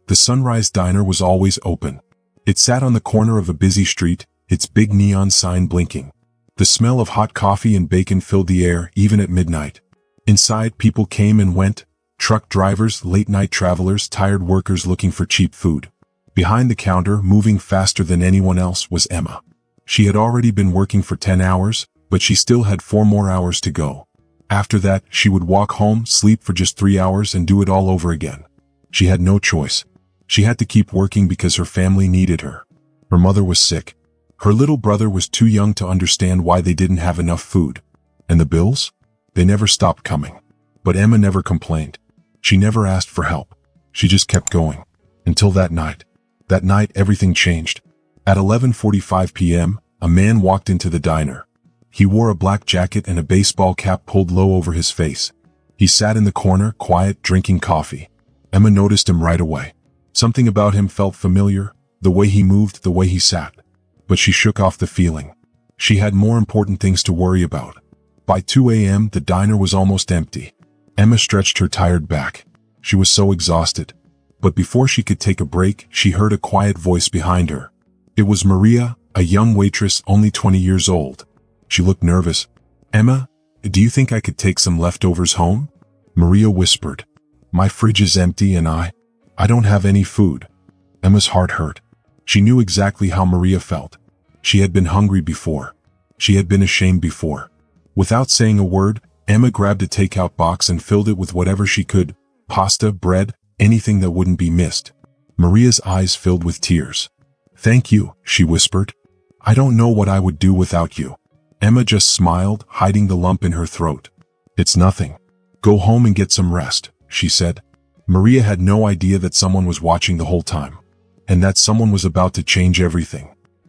The Sunrise Diner was always open. It sat on the corner of a busy street, its big neon sign blinking. The smell of hot coffee and bacon filled the air even at midnight. Inside, people came and went, truck drivers, late-night travelers, tired workers looking for cheap food. Behind the counter, moving faster than anyone else, was Emma. She had already been working for 10 hours, but she still had 4 more hours to go. After that, she would walk home, sleep for just 3 hours, and do it all over again. She had no choice. She had to keep working because her family needed her. Her mother was sick. Her little brother was too young to understand why they didn't have enough food. And the bills? They never stopped coming. But Emma never complained. She never asked for help. She just kept going. Until that night. That night, everything changed. At 11:45 p.m., a man walked into the diner. He wore a black jacket and a baseball cap pulled low over his face. He sat in the corner, quiet, drinking coffee. Emma noticed him right away. Something about him felt familiar, the way he moved, the way he sat. But she shook off the feeling. She had more important things to worry about. By 2 a.m., the diner was almost empty. Emma stretched her tired back. She was so exhausted. But before she could take a break, she heard a quiet voice behind her. It was Maria, a young waitress only 20 years old. She looked nervous. "Emma, do you think I could take some leftovers home?" Maria whispered. "My fridge is empty and I don't have any food." Emma's heart hurt. She knew exactly how Maria felt. She had been hungry before. She had been ashamed before. Without saying a word, Emma grabbed a takeout box and filled it with whatever she could, pasta, bread, anything that wouldn't be missed. Maria's eyes filled with tears. "Thank you," she whispered. "I don't know what I would do without you." Emma just smiled, hiding the lump in her throat. "It's nothing. Go home and get some rest," she said. Maria had no idea that someone was watching the whole time. And that someone was about to change everything.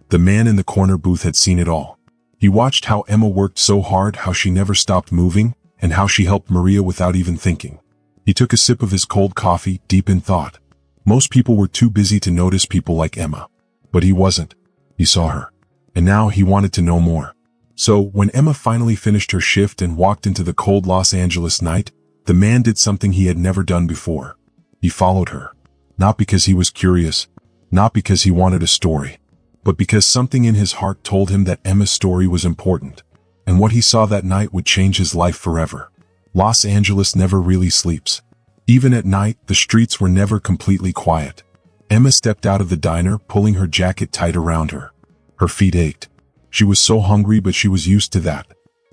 The man in the corner booth had seen it all. He watched how Emma worked so hard, how she never stopped moving, and how she helped Maria without even thinking. He took a sip of his cold coffee, deep in thought. Most people were too busy to notice people like Emma. But he wasn't. He saw her. And now he wanted to know more. So, when Emma finally finished her shift and walked into the cold Los Angeles night, the man did something he had never done before. He followed her. Not because he was curious, not because he wanted a story, but because something in his heart told him that Emma's story was important, and what he saw that night would change his life forever. Los Angeles never really sleeps. Even at night, the streets were never completely quiet. Emma stepped out of the diner, pulling her jacket tight around her. Her feet ached. She was so hungry, but she was used to that.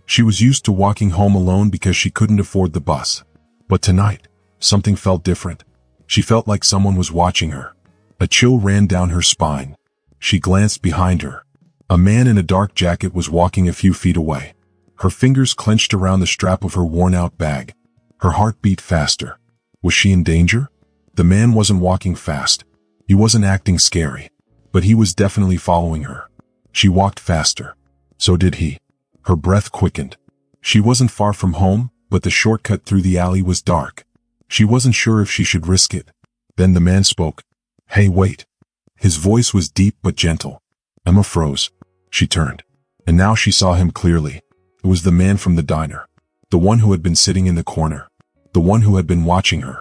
She was used to walking home alone because she couldn't afford the bus. But tonight, something felt different. She felt like someone was watching her. A chill ran down her spine. She glanced behind her. A man in a dark jacket was walking a few feet away. Her fingers clenched around the strap of her worn-out bag. Her heart beat faster. Was she in danger? The man wasn't walking fast. He wasn't acting scary. But he was definitely following her. She walked faster. So did he. Her breath quickened. She wasn't far from home, but the shortcut through the alley was dark. She wasn't sure if she should risk it. Then the man spoke. "Hey, wait." His voice was deep but gentle. Emma froze. She turned. And now she saw him clearly. It was the man from the diner. The one who had been sitting in the corner. The one who had been watching her.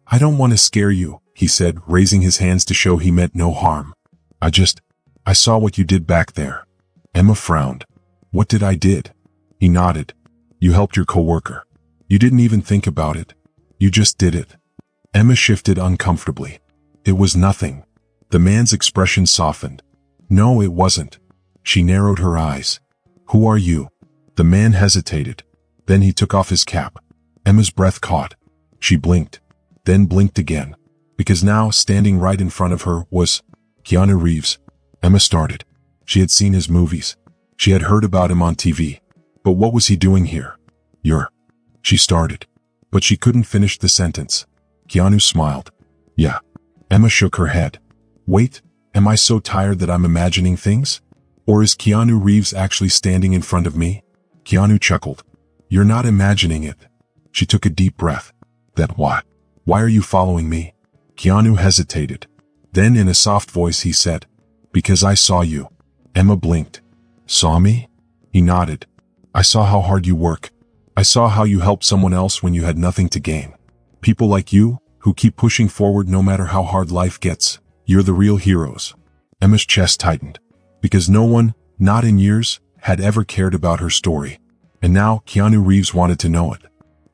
"I don't want to scare you," he said, raising his hands to show he meant no harm. I saw what you did back there." Emma frowned. "What did I did?" He nodded. "You helped your coworker. You didn't even think about it. You just did it." Emma shifted uncomfortably. "It was nothing." The man's expression softened. "No, it wasn't." She narrowed her eyes. "Who are you?" The man hesitated. Then he took off his cap. Emma's breath caught. She blinked. Then blinked again. Because now, standing right in front of her, was Keanu Reeves. Emma started. She had seen his movies. She had heard about him on TV. But what was he doing here? She started. But she couldn't finish the sentence. Keanu smiled. "Yeah." Emma shook her head. "Wait, am I so tired that I'm imagining things? Or is Keanu Reeves actually standing in front of me?" Keanu chuckled. "You're not imagining it." She took a deep breath. "That what? Why are you following me?" Keanu hesitated. Then in a soft voice he said, "Because I saw you." Emma blinked. "Saw me?" He nodded. "I saw how hard you work. I saw how you helped someone else when you had nothing to gain. People like you, who keep pushing forward no matter how hard life gets. You're the real heroes. Emma's chest tightened. Because no one, not in years, had ever cared about her story. And now Keanu Reeves wanted to know it.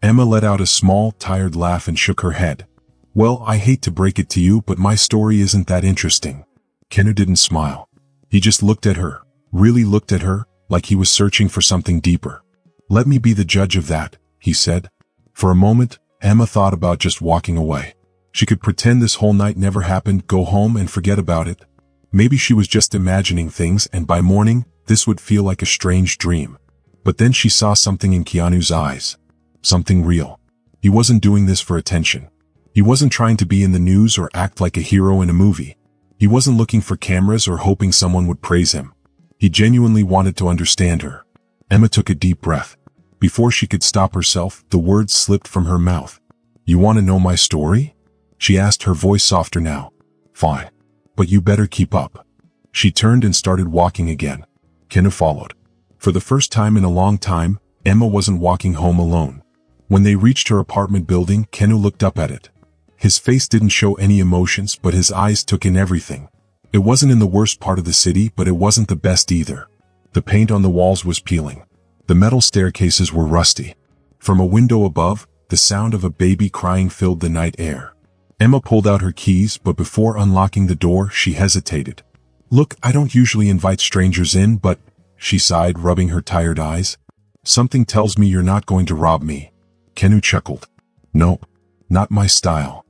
Emma let out a small, tired laugh and shook her head. Well, I hate to break it to you, but my story isn't that interesting. Keanu didn't smile. He just looked at her, really looked at her, like he was searching for something deeper. Let me be the judge of that, he said. For a moment, Emma thought about just walking away. She could pretend this whole night never happened, go home and forget about it. Maybe she was just imagining things, and by morning, this would feel like a strange dream. But then she saw something in Keanu's eyes. Something real. He wasn't doing this for attention. He wasn't trying to be in the news or act like a hero in a movie. He wasn't looking for cameras or hoping someone would praise him. He genuinely wanted to understand her. Emma took a deep breath. Before she could stop herself, the words slipped from her mouth. You want to know my story? She asked, her voice softer now. Fine. But you better keep up. She turned and started walking again. Keanu followed. For the first time in a long time, Emma wasn't walking home alone. When they reached her apartment building, Keanu looked up at it. His face didn't show any emotions, but his eyes took in everything. It wasn't in the worst part of the city, but it wasn't the best either. The paint on the walls was peeling. The metal staircases were rusty. From a window above, the sound of a baby crying filled the night air. Emma pulled out her keys, but before unlocking the door, she hesitated. Look, I don't usually invite strangers in, but, she sighed, rubbing her tired eyes. Something tells me you're not going to rob me. Keanu chuckled. Nope, not my style.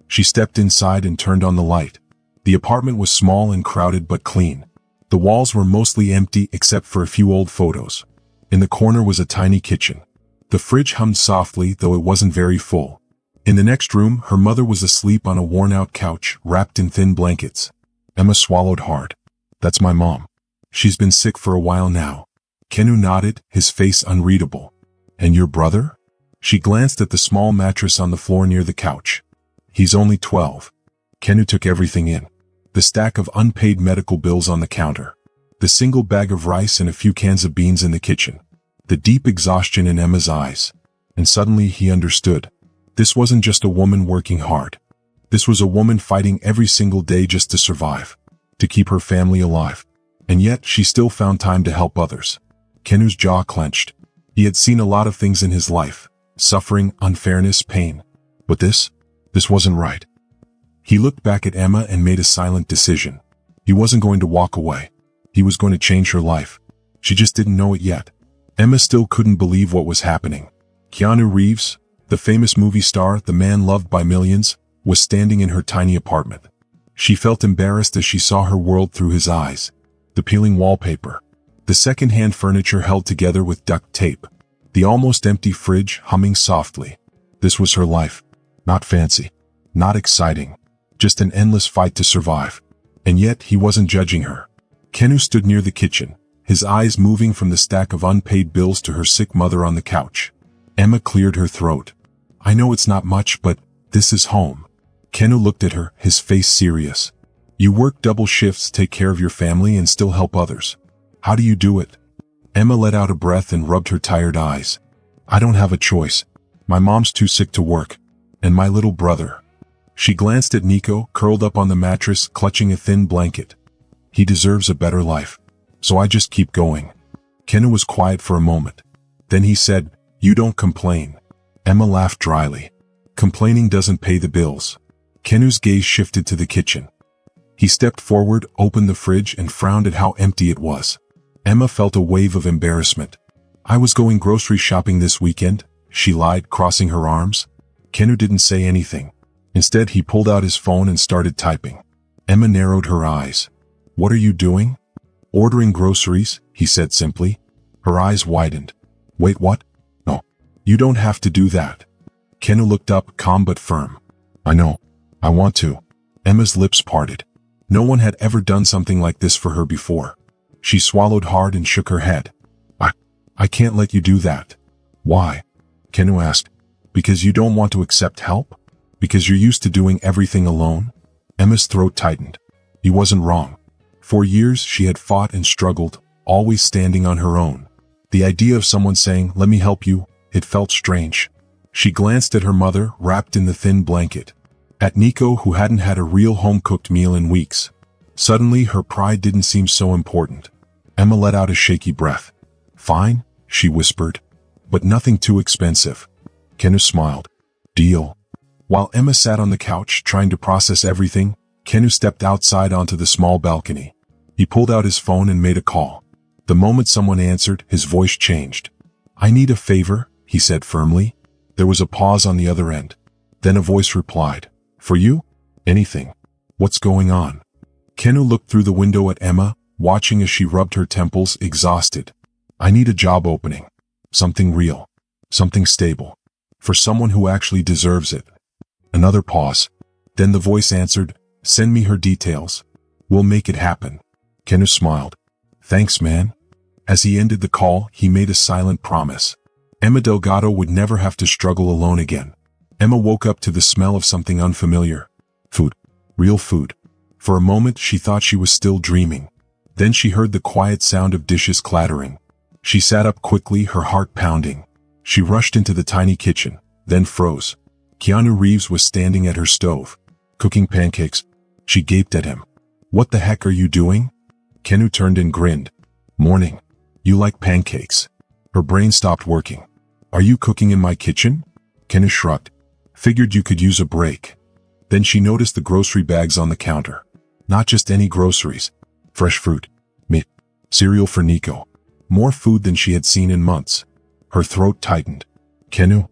She stepped inside and turned on the light. The apartment was small and crowded but clean. The walls were mostly empty except for a few old photos. In the corner was a tiny kitchen. The fridge hummed softly, though it wasn't very full. In the next room, her mother was asleep on a worn-out couch, wrapped in thin blankets. Emma swallowed hard. That's my mom. She's been sick for a while now. Keanu nodded, his face unreadable. And your brother? She glanced at the small mattress on the floor near the couch. He's only 12. Keanu took everything in. The stack of unpaid medical bills on the counter. The single bag of rice and a few cans of beans in the kitchen. The deep exhaustion in Emma's eyes. And suddenly he understood. This wasn't just a woman working hard. This was a woman fighting every single day just to survive. To keep her family alive. And yet she still found time to help others. Keanu's jaw clenched. He had seen a lot of things in his life. Suffering, unfairness, pain. But this wasn't right. He looked back at Emma and made a silent decision. He wasn't going to walk away. He was going to change her life. She just didn't know it yet. Emma still couldn't believe what was happening. Keanu Reeves, the famous movie star, the man loved by millions, was standing in her tiny apartment. She felt embarrassed as she saw her world through his eyes. The peeling wallpaper. The second-hand furniture held together with duct tape. The almost empty fridge humming softly. This was her life. Not fancy. Not exciting. Just an endless fight to survive. And yet he wasn't judging her. Keanu stood near the kitchen, his eyes moving from the stack of unpaid bills to her sick mother on the couch. Emma cleared her throat. I know it's not much, but this is home. Keanu looked at her, his face serious. You work double shifts, take care of your family, and still help others. How do you do it? Emma let out a breath and rubbed her tired eyes. I don't have a choice. My mom's too sick to work. And my little brother. She glanced at Nico, curled up on the mattress, clutching a thin blanket. He deserves a better life. So I just keep going. Keanu was quiet for a moment. Then he said, You don't complain. Emma laughed dryly. Complaining doesn't pay the bills. Keanu's gaze shifted to the kitchen. He stepped forward, opened the fridge, and frowned at how empty it was. Emma felt a wave of embarrassment. I was going grocery shopping this weekend, she lied, crossing her arms. Keanu didn't say anything. Instead, he pulled out his phone and started typing. Emma narrowed her eyes. What are you doing? Ordering groceries, he said simply. Her eyes widened. Wait, what? No. You don't have to do that. Keanu looked up, calm but firm. I know. I want to. Emma's lips parted. No one had ever done something like this for her before. She swallowed hard and shook her head. I can't let you do that. Why? Keanu asked. Because you don't want to accept help? Because you're used to doing everything alone? Emma's throat tightened. He wasn't wrong. For years she had fought and struggled, always standing on her own. The idea of someone saying, let me help you, it felt strange. She glanced at her mother, wrapped in the thin blanket. At Nico, who hadn't had a real home-cooked meal in weeks. Suddenly, her pride didn't seem so important. Emma let out a shaky breath. Fine, she whispered. But nothing too expensive. Keanu smiled. Deal. While Emma sat on the couch trying to process everything, Keanu stepped outside onto the small balcony. He pulled out his phone and made a call. The moment someone answered, his voice changed. I need a favor, he said firmly. There was a pause on the other end. Then a voice replied. For you? Anything. What's going on? Keanu looked through the window at Emma, watching as she rubbed her temples, exhausted. I need a job opening. Something real. Something stable. For someone who actually deserves it. Another pause. Then the voice answered, send me her details. We'll make it happen. Keanu smiled. Thanks, man. As he ended the call, he made a silent promise. Emma Delgado would never have to struggle alone again. Emma woke up to the smell of something unfamiliar. Food. Real food. For a moment, she thought she was still dreaming. Then she heard the quiet sound of dishes clattering. She sat up quickly, her heart pounding. She rushed into the tiny kitchen, then froze. Keanu Reeves was standing at her stove, cooking pancakes. She gaped at him. What the heck are you doing? Keanu turned and grinned. Morning. You like pancakes? Her brain stopped working. Are you cooking in my kitchen? Keanu shrugged. Figured you could use a break. Then she noticed the grocery bags on the counter. Not just any groceries. Fresh fruit, meat, cereal for Nico. More food than she had seen in months. Her throat tightened. Keanu?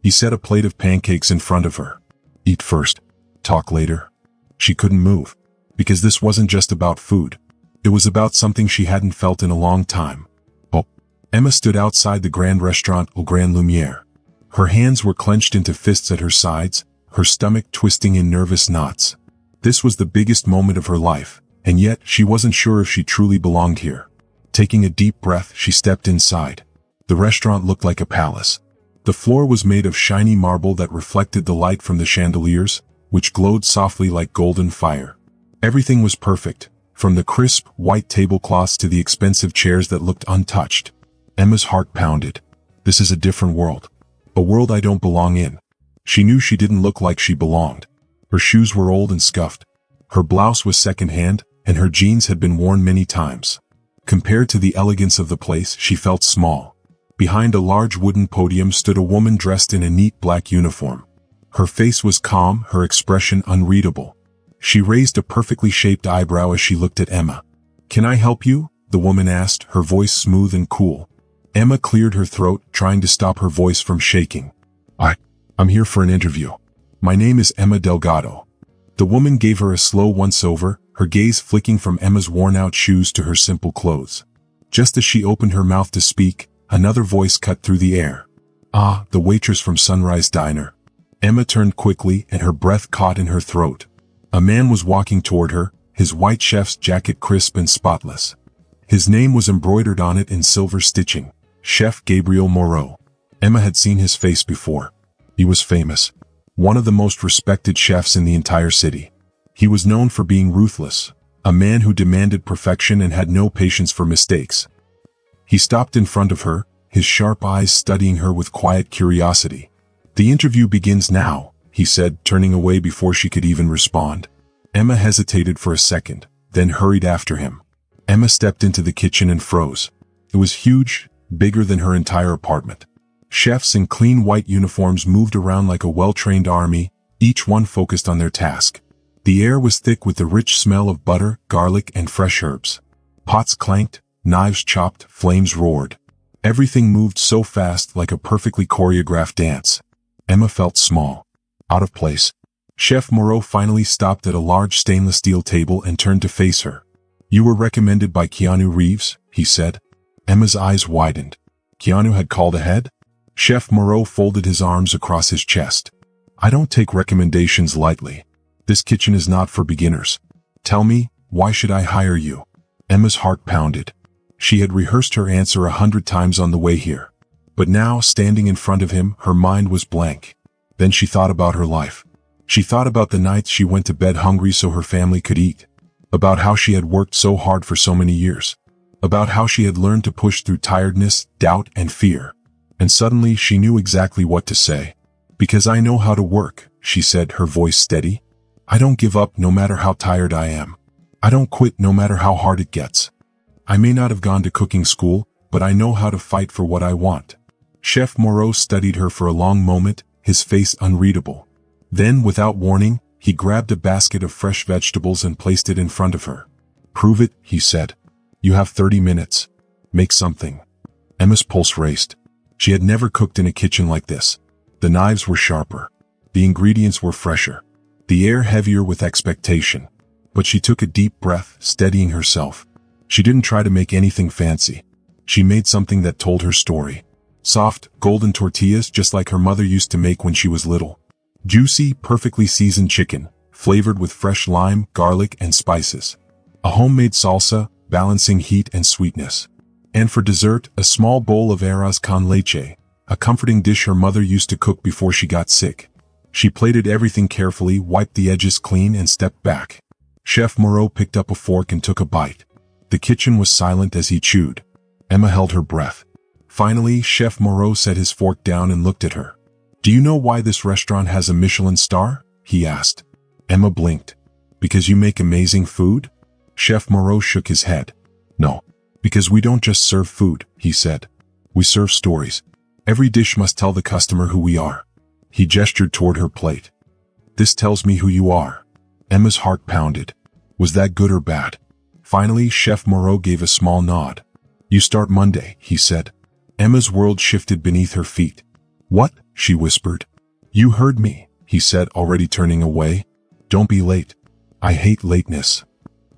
He set a plate of pancakes in front of her. Eat first. Talk later. She couldn't move. Because this wasn't just about food. It was about something she hadn't felt in a long time. Oh. Emma stood outside the grand restaurant Au Grand Lumiere. Her hands were clenched into fists at her sides, her stomach twisting in nervous knots. This was the biggest moment of her life, and yet she wasn't sure if she truly belonged here. Taking a deep breath, she stepped inside. The restaurant looked like a palace. The floor was made of shiny marble that reflected the light from the chandeliers, which glowed softly like golden fire. Everything was perfect, from the crisp, white tablecloths to the expensive chairs that looked untouched. Emma's heart pounded. This is a different world. A world I don't belong in. She knew she didn't look like she belonged. Her shoes were old and scuffed. Her blouse was secondhand, and her jeans had been worn many times. Compared to the elegance of the place, she felt small. Behind a large wooden podium stood a woman dressed in a neat black uniform. Her face was calm, her expression unreadable. She raised a perfectly shaped eyebrow as she looked at Emma. Can I help you? The woman asked, her voice smooth and cool. Emma cleared her throat, trying to stop her voice from shaking. I'm here for an interview. My name is Emma Delgado. The woman gave her a slow once-over, her gaze flicking from Emma's worn-out shoes to her simple clothes. Just as she opened her mouth to speak, another voice cut through the air. Ah, the waitress from Sunrise Diner. Emma turned quickly, and her breath caught in her throat. A man was walking toward her, his white chef's jacket crisp and spotless. His name was embroidered on it in silver stitching. Chef Gabriel Moreau. Emma had seen his face before. He was famous. One of the most respected chefs in the entire city. He was known for being ruthless, a man who demanded perfection and had no patience for mistakes. He stopped in front of her, his sharp eyes studying her with quiet curiosity. The interview begins now, he said, turning away before she could even respond. Emma hesitated for a second, then hurried after him. Emma stepped into the kitchen and froze. It was huge, bigger than her entire apartment. Chefs in clean white uniforms moved around like a well-trained army, each one focused on their task. The air was thick with the rich smell of butter, garlic, and fresh herbs. Pots clanked, knives chopped, flames roared. Everything moved so fast like a perfectly choreographed dance. Emma felt small, out of place. Chef Moreau finally stopped at a large stainless steel table and turned to face her. You were recommended by Keanu Reeves, he said. Emma's eyes widened. Keanu had called ahead? Chef Moreau folded his arms across his chest. I don't take recommendations lightly. This kitchen is not for beginners. Tell me, why should I hire you? Emma's heart pounded. She had rehearsed her answer 100 times on the way here. But now, standing in front of him, her mind was blank. Then she thought about her life. She thought about the nights she went to bed hungry so her family could eat. About how she had worked so hard for so many years. About how she had learned to push through tiredness, doubt, and fear. And suddenly she knew exactly what to say. Because I know how to work, she said, her voice steady. I don't give up no matter how tired I am. I don't quit no matter how hard it gets. I may not have gone to cooking school, but I know how to fight for what I want. Chef Moreau studied her for a long moment, his face unreadable. Then, without warning, he grabbed a basket of fresh vegetables and placed it in front of her. Prove it, he said. You have 30 minutes. Make something. Emma's pulse raced. She had never cooked in a kitchen like this. The knives were sharper. The ingredients were fresher. The air heavier with expectation. But she took a deep breath, steadying herself. She didn't try to make anything fancy. She made something that told her story. Soft, golden tortillas just like her mother used to make when she was little. Juicy, perfectly seasoned chicken, flavored with fresh lime, garlic, and spices. A homemade salsa, balancing heat and sweetness. And for dessert, a small bowl of arroz con leche, a comforting dish her mother used to cook before she got sick. She plated everything carefully, wiped the edges clean, and stepped back. Chef Moreau picked up a fork and took a bite. The kitchen was silent as he chewed. Emma held her breath. Finally, Chef Moreau set his fork down and looked at her. Do you know why this restaurant has a Michelin star? He asked. Emma blinked. Because you make amazing food? Chef Moreau shook his head. No. Because we don't just serve food, he said. We serve stories. Every dish must tell the customer who we are. He gestured toward her plate. This tells me who you are. Emma's heart pounded. Was that good or bad? Finally, Chef Moreau gave a small nod. You start Monday, he said. Emma's world shifted beneath her feet. What? She whispered. You heard me, he said, already turning away. Don't be late. I hate lateness.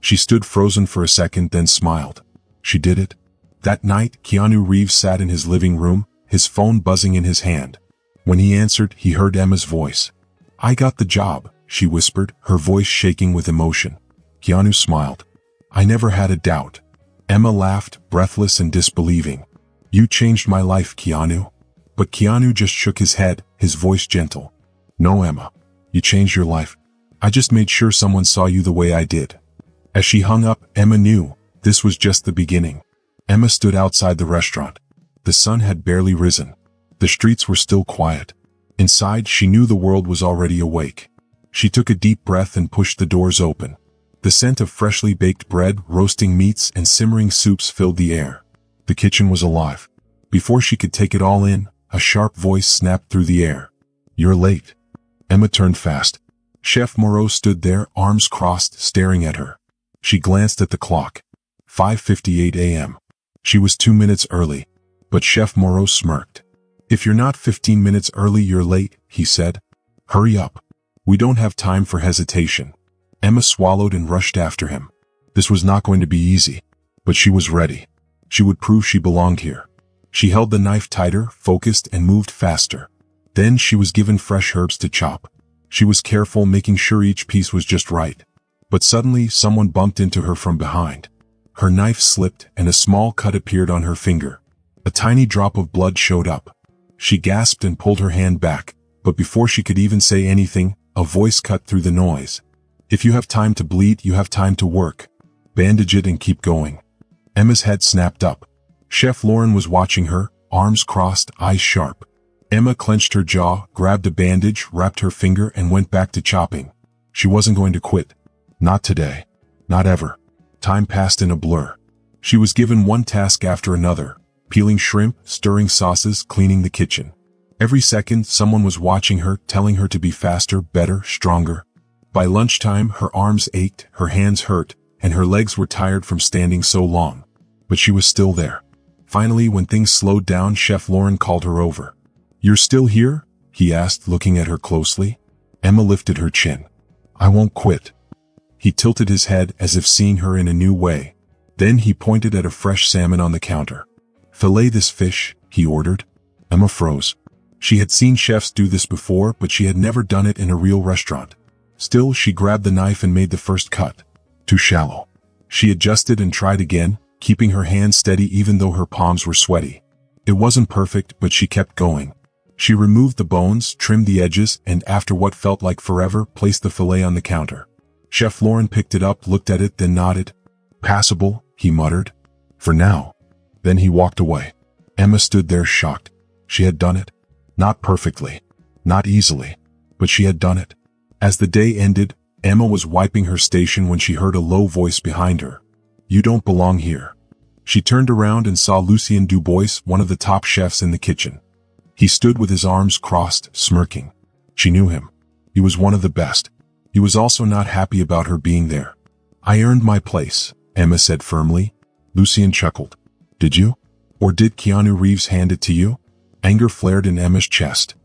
She stood frozen for a second, then smiled. She did it. That night, Keanu Reeves sat in his living room, his phone buzzing in his hand. When he answered, he heard Emma's voice. I got the job, she whispered, her voice shaking with emotion. Keanu smiled. I never had a doubt. Emma laughed, breathless and disbelieving. You changed my life, Keanu. But Keanu just shook his head, his voice gentle. No, Emma. You changed your life. I just made sure someone saw you the way I did. As she hung up, Emma knew this was just the beginning. Emma stood outside the restaurant. The sun had barely risen. The streets were still quiet. Inside, she knew the world was already awake. She took a deep breath and pushed the doors open. The scent of freshly baked bread, roasting meats, and simmering soups filled the air. The kitchen was alive. Before she could take it all in, a sharp voice snapped through the air. You're late. Emma turned fast. Chef Moreau stood there, arms crossed, staring at her. She glanced at the clock. 5:58 a.m. She was 2 minutes early. But Chef Moreau smirked. If you're not 15 minutes early, you're late, he said. Hurry up. We don't have time for hesitation. Emma swallowed and rushed after him. This was not going to be easy. But she was ready. She would prove she belonged here. She held the knife tighter, focused, and moved faster. Then she was given fresh herbs to chop. She was careful, making sure each piece was just right. But suddenly, someone bumped into her from behind. Her knife slipped, and a small cut appeared on her finger. A tiny drop of blood showed up. She gasped and pulled her hand back, but before she could even say anything, a voice cut through the noise. If you have time to bleed, you have time to work. Bandage it and keep going. Emma's head snapped up. Chef Lauren was watching her, arms crossed, eyes sharp. Emma clenched her jaw, grabbed a bandage, wrapped her finger, and went back to chopping. She wasn't going to quit. Not today. Not ever. Time passed in a blur. She was given one task after another, peeling shrimp, stirring sauces, cleaning the kitchen. Every second, someone was watching her, telling her to be faster, better, stronger. By lunchtime, her arms ached, her hands hurt, and her legs were tired from standing so long. But she was still there. Finally, when things slowed down, Chef Lauren called her over. You're still here? He asked, looking at her closely. Emma lifted her chin. I won't quit. He tilted his head as if seeing her in a new way. Then he pointed at a fresh salmon on the counter. Fillet this fish, he ordered. Emma froze. She had seen chefs do this before, but she had never done it in a real restaurant. Still, she grabbed the knife and made the first cut. Too shallow. She adjusted and tried again, keeping her hand steady even though her palms were sweaty. It wasn't perfect, but she kept going. She removed the bones, trimmed the edges, and after what felt like forever, placed the fillet on the counter. Chef Lauren picked it up, looked at it, then nodded. Passable, he muttered. For now. Then he walked away. Emma stood there shocked. She had done it. Not perfectly. Not easily. but she had done it. As the day ended, Emma was wiping her station when she heard a low voice behind her. "You don't belong here." She turned around and saw Lucien Dubois, one of the top chefs in the kitchen. He stood with his arms crossed, smirking. She knew him. He was one of the best. He was also not happy about her being there. "I earned my place," Emma said firmly. Lucien chuckled. "Did you? Or did Keanu Reeves hand it to you?" Anger flared in Emma's chest.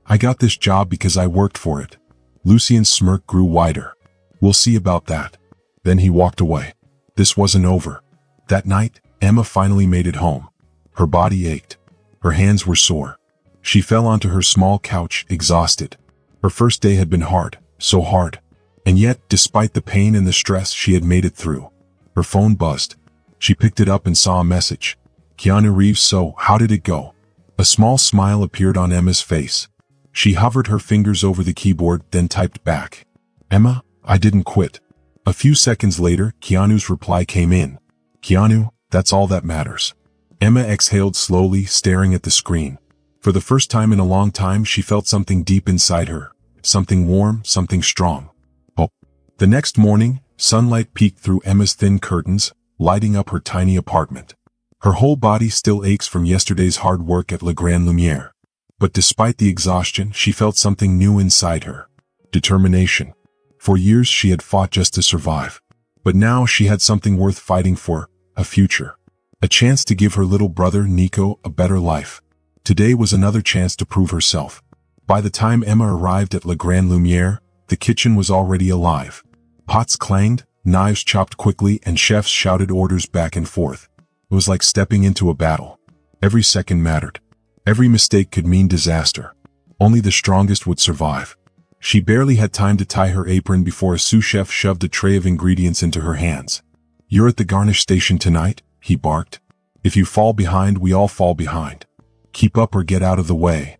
"I got this job because I worked for it." Lucien's smirk grew wider. "We'll see about that." Then he walked away. This wasn't over. That night, Emma finally made it home. Her body ached. Her hands were sore. She fell onto her small couch, exhausted. Her first day had been hard, so hard. And yet, despite the pain and the stress, she had made it through. Her phone buzzed. She picked it up and saw a message. "Keanu Reeves, so, how did it go?" A small smile appeared on Emma's face. She hovered her fingers over the keyboard, then typed back. "Emma, I didn't quit." A few seconds later, Keanu's reply came in. "Keanu, that's all that matters." Emma exhaled slowly, staring at the screen. For the first time in a long time, she felt something deep inside her. Something warm, something strong. Hope. The next morning, sunlight peeked through Emma's thin curtains, lighting up her tiny apartment. Her whole body still aches from yesterday's hard work at Le Grand Lumiere. But despite the exhaustion, she felt something new inside her. Determination. For years she had fought just to survive. But now she had something worth fighting for, a future. A chance to give her little brother, Nico, a better life. Today was another chance to prove herself. By the time Emma arrived at Le Grand Lumiere, the kitchen was already alive. Pots clanged, knives chopped quickly, and chefs shouted orders back and forth. It was like stepping into a battle. Every second mattered. Every mistake could mean disaster. Only the strongest would survive. She barely had time to tie her apron before a sous chef shoved a tray of ingredients into her hands. "You're at the garnish station tonight," he barked. "If you fall behind, we all fall behind. Keep up or get out of the way."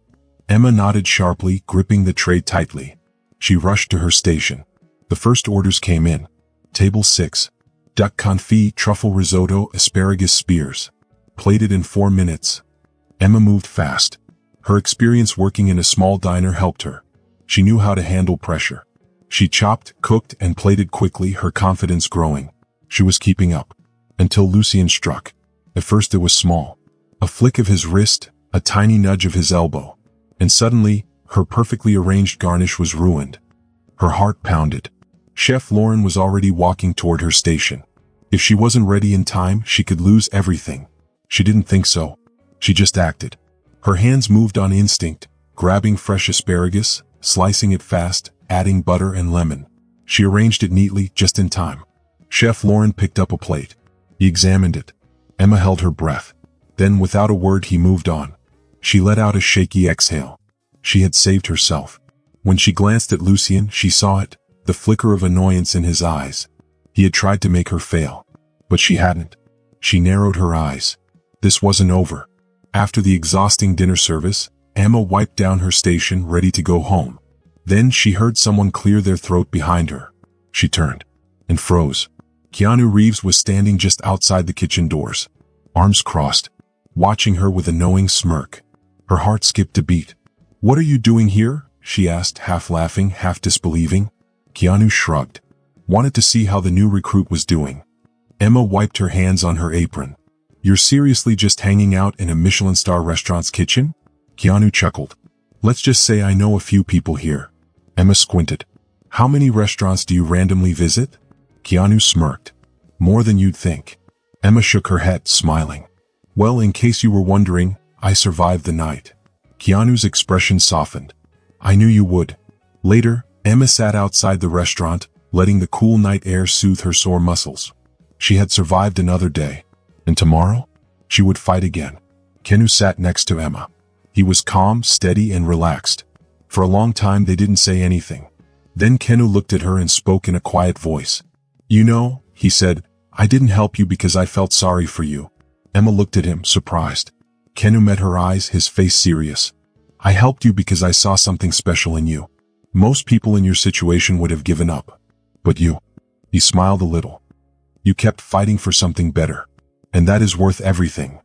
Emma nodded sharply, gripping the tray tightly. She rushed to her station. The first orders came in. Table 6. Duck confit, truffle risotto, asparagus spears. Plated in 4 minutes. Emma moved fast. Her experience working in a small diner helped her. She knew how to handle pressure. She chopped, cooked, and plated quickly, her confidence growing. She was keeping up. Until Lucien struck. At first it was small. A flick of his wrist, a tiny nudge of his elbow. And suddenly, her perfectly arranged garnish was ruined. Her heart pounded. Chef Lauren was already walking toward her station. If she wasn't ready in time, she could lose everything. She didn't think so. She just acted. Her hands moved on instinct, grabbing fresh asparagus, slicing it fast, adding butter and lemon. She arranged it neatly, just in time. Chef Lauren picked up a plate. He examined it. Emma held her breath. Then, without a word, he moved on. She let out a shaky exhale. She had saved herself. When she glanced at Lucien, she saw it, the flicker of annoyance in his eyes. He had tried to make her fail. But she hadn't. She narrowed her eyes. This wasn't over. After the exhausting dinner service, Emma wiped down her station, ready to go home. Then she heard someone clear their throat behind her. She turned and froze. Keanu Reeves was standing just outside the kitchen doors, arms crossed, watching her with a knowing smirk. Her heart skipped a beat. "What are you doing here?" she asked, half laughing, half disbelieving. Keanu shrugged. Wanted to see how the new recruit was doing. Emma wiped her hands on her apron. "You're seriously just hanging out in a Michelin star restaurant's kitchen?" Keanu chuckled. "Let's just say I know a few people here." Emma squinted. "How many restaurants do you randomly visit?" Keanu smirked. "More than you'd think." Emma shook her head, smiling. "Well, in case you were wondering, I survived the night." Keanu's expression softened. "I knew you would." Later, Emma sat outside the restaurant, letting the cool night air soothe her sore muscles. She had survived another day. And tomorrow? She would fight again. Keanu sat next to Emma. He was calm, steady, and relaxed. For a long time they didn't say anything. Then Keanu looked at her and spoke in a quiet voice. "You know," he said, "I didn't help you because I felt sorry for you." Emma looked at him, surprised. Keanu met her eyes, his face serious. "I helped you because I saw something special in you. Most people in your situation would have given up. But you." He smiled a little. "You kept fighting for something better. And that is worth everything."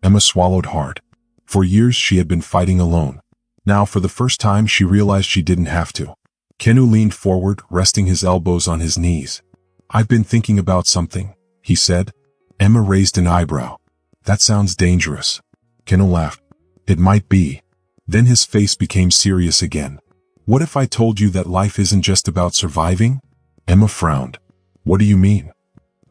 Emma swallowed hard. For years she had been fighting alone. Now for the first time she realized she didn't have to. Keanu leaned forward, resting his elbows on his knees. "I've been thinking about something," he said. Emma raised an eyebrow. "That sounds dangerous." Keanu laughed. "It might be." Then his face became serious again. "What if I told you that life isn't just about surviving?" Emma frowned. "What do you mean?"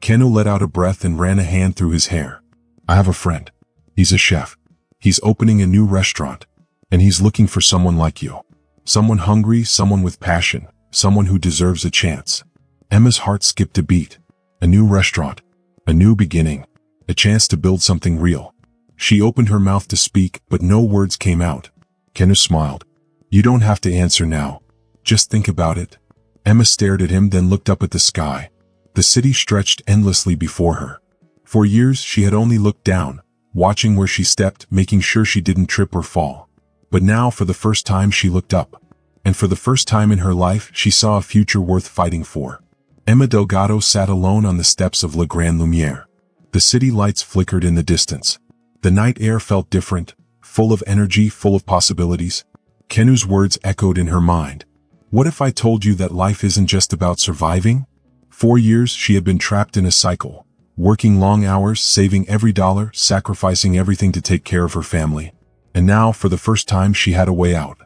Keanu let out a breath and ran a hand through his hair. "I have a friend. He's a chef. He's opening a new restaurant. And he's looking for someone like you. Someone hungry, someone with passion, someone who deserves a chance." Emma's heart skipped a beat. A new restaurant. A new beginning. A chance to build something real. She opened her mouth to speak, but no words came out. Keanu smiled. "You don't have to answer now. Just think about it." Emma stared at him, then looked up at the sky. The city stretched endlessly before her. For years she had only looked down, watching where she stepped, making sure she didn't trip or fall. But now for the first time she looked up. And for the first time in her life she saw a future worth fighting for. Emma Delgado sat alone on the steps of Le Grand Lumiere. The city lights flickered in the distance. The night air felt different, full of energy, full of possibilities. Keanu's words echoed in her mind. "What if I told you that life isn't just about surviving?" 4 years she had been trapped in a cycle, working long hours, saving every dollar, sacrificing everything to take care of her family. And now, for the first time, she had a way out.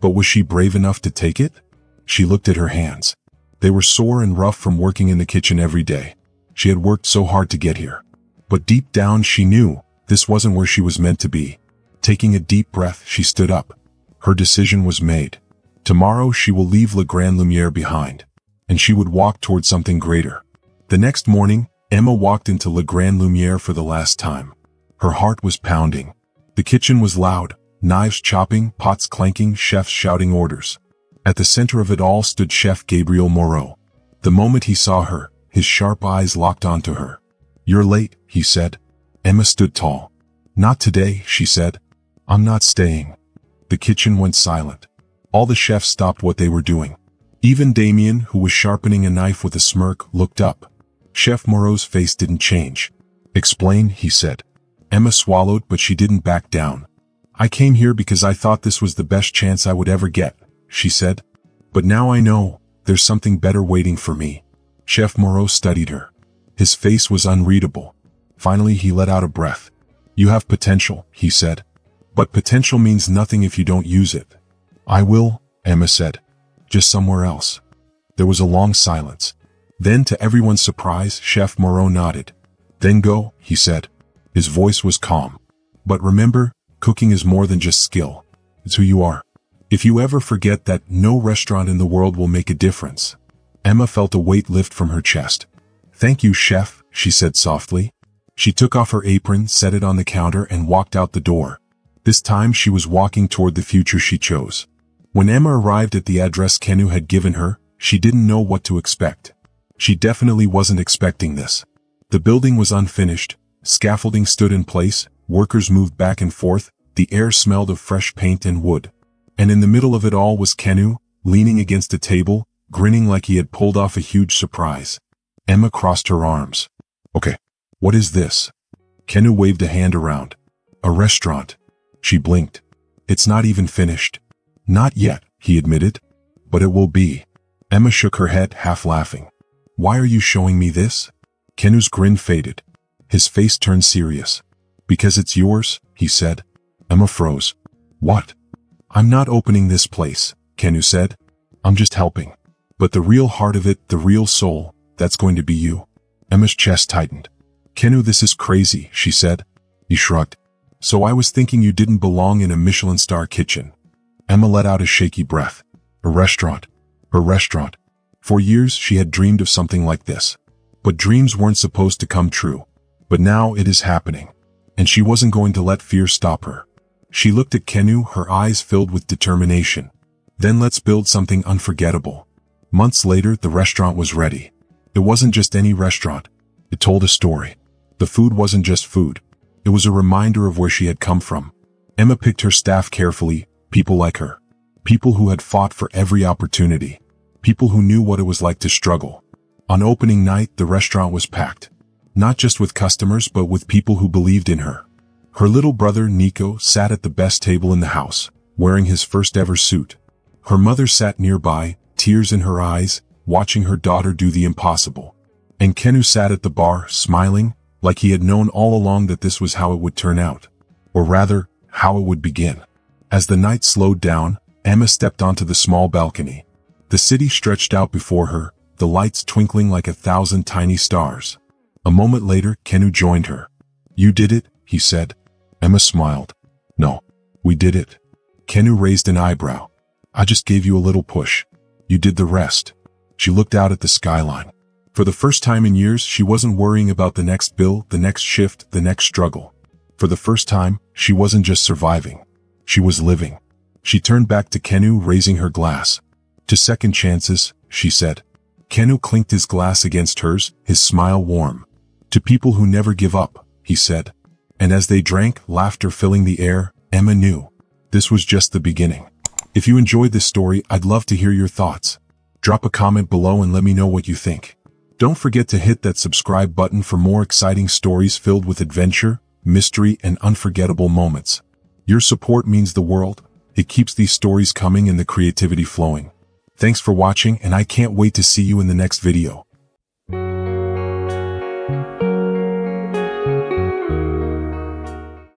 But was she brave enough to take it? She looked at her hands. They were sore and rough from working in the kitchen every day. She had worked so hard to get here. But deep down she knew this wasn't where she was meant to be. Taking a deep breath, she stood up. Her decision was made. Tomorrow she will leave Le Grand Lumiere behind. And she would walk toward something greater. The next morning, Emma walked into Le Grand Lumiere for the last time. Her heart was pounding. The kitchen was loud, knives chopping, pots clanking, chefs shouting orders. At the center of it all stood Chef Gabriel Moreau. The moment he saw her, his sharp eyes locked onto her. "You're late," he said. Emma stood tall. "Not today," she said. "I'm not staying." The kitchen went silent. All the chefs stopped what they were doing. Even Damien, who was sharpening a knife with a smirk, looked up. Chef Moreau's face didn't change. "Explain," he said. Emma swallowed, but she didn't back down. "I came here because I thought this was the best chance I would ever get," she said. "But now I know, there's something better waiting for me." Chef Moreau studied her. His face was unreadable. Finally he let out a breath. "You have potential," he said. "But potential means nothing if you don't use it." "I will," Emma said. "Just somewhere else." There was a long silence. Then, to everyone's surprise, Chef Moreau nodded. "Then go," he said. His voice was calm. "But remember, cooking is more than just skill. It's who you are. If you ever forget that, no restaurant in the world will make a difference." Emma felt a weight lift from her chest. "Thank you, chef," she said softly. She took off her apron, set it on the counter, and walked out the door. This time she was walking toward the future she chose. When Emma arrived at the address Keanu had given her, she didn't know what to expect. She definitely wasn't expecting this. The building was unfinished. Scaffolding stood in place, workers moved back and forth, the air smelled of fresh paint and wood. And in the middle of it all was Keanu, leaning against a table, grinning like he had pulled off a huge surprise. Emma crossed her arms. "Okay, what is this?" Keanu waved a hand around. "A restaurant." She blinked. "It's not even finished." "Not yet," he admitted. "But it will be." Emma shook her head, half laughing. "Why are you showing me this?" Keanu's grin faded. His face turned serious. "Because it's yours," he said. Emma froze. "What?" "I'm not opening this place," Keanu said. "I'm just helping. But the real heart of it, the real soul, that's going to be you." Emma's chest tightened. "Keanu, this is crazy," she said. He shrugged. "So I was thinking you didn't belong in a Michelin star kitchen." Emma let out a shaky breath. Her restaurant. Her restaurant. For years she had dreamed of something like this. But dreams weren't supposed to come true. But now it is happening. And she wasn't going to let fear stop her. She looked at Keanu, her eyes filled with determination. "Then let's build something unforgettable." Months later, the restaurant was ready. It wasn't just any restaurant. It told a story. The food wasn't just food. It was a reminder of where she had come from. Emma picked her staff carefully, people like her. People who had fought for every opportunity. People who knew what it was like to struggle. On opening night, the restaurant was packed. Not just with customers, but with people who believed in her. Her little brother, Nico, sat at the best table in the house, wearing his first ever suit. Her mother sat nearby, tears in her eyes, watching her daughter do the impossible. And Keanu sat at the bar, smiling, like he had known all along that this was how it would turn out. Or rather, how it would begin. As the night slowed down, Emma stepped onto the small balcony. The city stretched out before her, the lights twinkling like 1,000 tiny stars. A moment later, Keanu joined her. "You did it," he said. Emma smiled. "No, we did it." Keanu raised an eyebrow. "I just gave you a little push. You did the rest." She looked out at the skyline. For the first time in years, she wasn't worrying about the next bill, the next shift, the next struggle. For the first time, she wasn't just surviving. She was living. She turned back to Keanu, raising her glass. "To second chances," she said. Keanu clinked his glass against hers, his smile warm. "To people who never give up," he said. And as they drank, laughter filling the air, Emma knew. This was just the beginning. If you enjoyed this story, I'd love to hear your thoughts. Drop a comment below and let me know what you think. Don't forget to hit that subscribe button for more exciting stories filled with adventure, mystery, and unforgettable moments. Your support means the world. It keeps these stories coming and the creativity flowing. Thanks for watching, and I can't wait to see you in the next video.